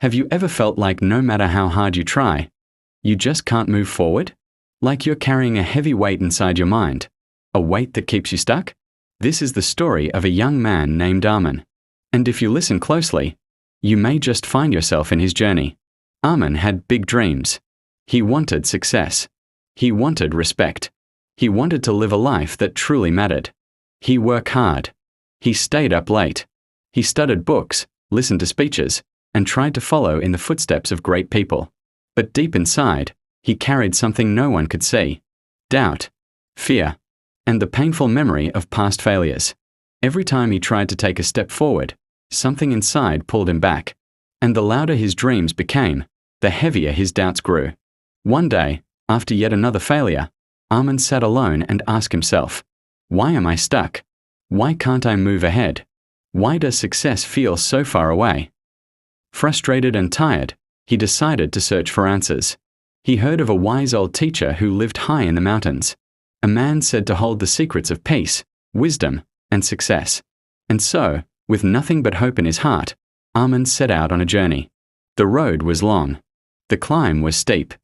Have you ever felt like no matter how hard you try, you just can't move forward? Like you're carrying a heavy weight inside your mind, a weight that keeps you stuck? This is the story of a young man named Arman. And if you listen closely, you may just find yourself in his journey. Arman had big dreams. He wanted success. He wanted respect. He wanted to live a life that truly mattered. He worked hard. He stayed up late. He studied books, listened to speeches, and tried to follow in the footsteps of great people. But deep inside, he carried something no one could see: doubt, fear, and the painful memory of past failures. Every time he tried to take a step forward, something inside pulled him back. And the louder his dreams became, the heavier his doubts grew. One day, after yet another failure, Arman sat alone and asked himself, "Why am I stuck? Why can't I move ahead? Why does success feel so far away?" Frustrated and tired, he decided to search for answers. He heard of a wise old teacher who lived high in the mountains, a man said to hold the secrets of peace, wisdom, and success. And so, with nothing but hope in his heart, Arman set out on a journey. The road was long. The climb was steep.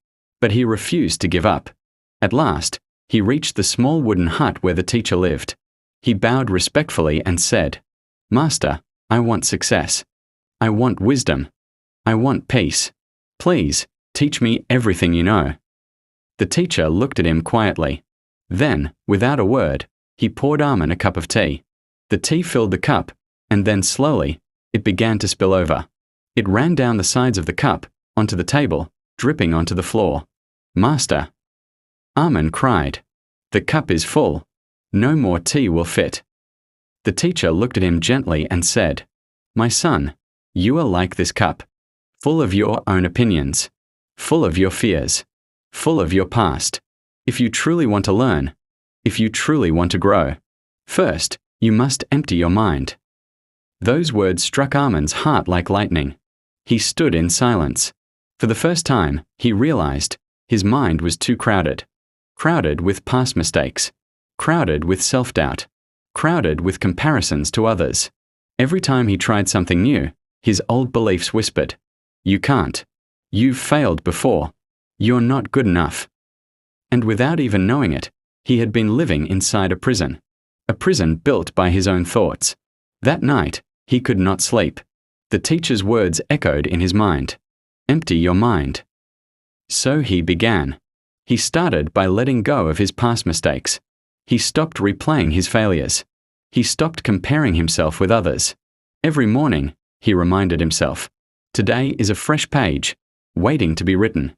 But he refused to give up. At last, he reached the small wooden hut where the teacher lived. He bowed respectfully and said, "Master, I want success. I want wisdom. I want peace. Please, teach me everything you know." The teacher looked at him quietly. Then, without a word, he poured Arman a cup of tea. The tea filled the cup, and then slowly, it began to spill over. It ran down the sides of the cup, onto the table, dripping onto the floor. "Master!" Arman cried. "The cup is full. No more tea will fit." The teacher looked at him gently and said, "My son, you are like this cup, full of your own opinions, full of your fears, full of your past. If you truly want to learn, if you truly want to grow, first, you must empty your mind." Those words struck Arman's heart like lightning. He stood in silence. For the first time, he realized his mind was too crowded. Crowded with past mistakes. Crowded with self-doubt. Crowded with comparisons to others. Every time he tried something new, his old beliefs whispered, "You can't. You've failed before. You're not good enough." And without even knowing it, he had been living inside a prison. A prison built by his own thoughts. That night, he could not sleep. The teacher's words echoed in his mind. "Empty your mind." So he began. He started by letting go of his past mistakes. He stopped replaying his failures. He stopped comparing himself with others. Every morning, he reminded himself, "Today is a fresh page, waiting to be written."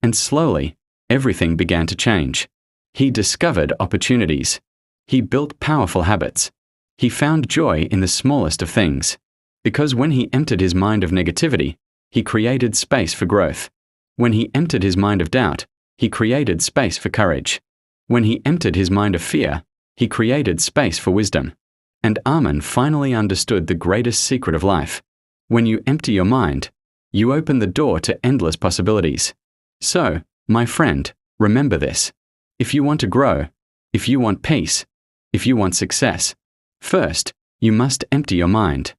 And slowly, everything began to change. He discovered opportunities. He built powerful habits. He found joy in the smallest of things. Because when he emptied his mind of negativity, he created space for growth. When he emptied his mind of doubt, he created space for courage. When he emptied his mind of fear, he created space for wisdom. And Arman finally understood the greatest secret of life. When you empty your mind, you open the door to endless possibilities. So, my friend, remember this. If you want to grow, if you want peace, if you want success, first, you must empty your mind.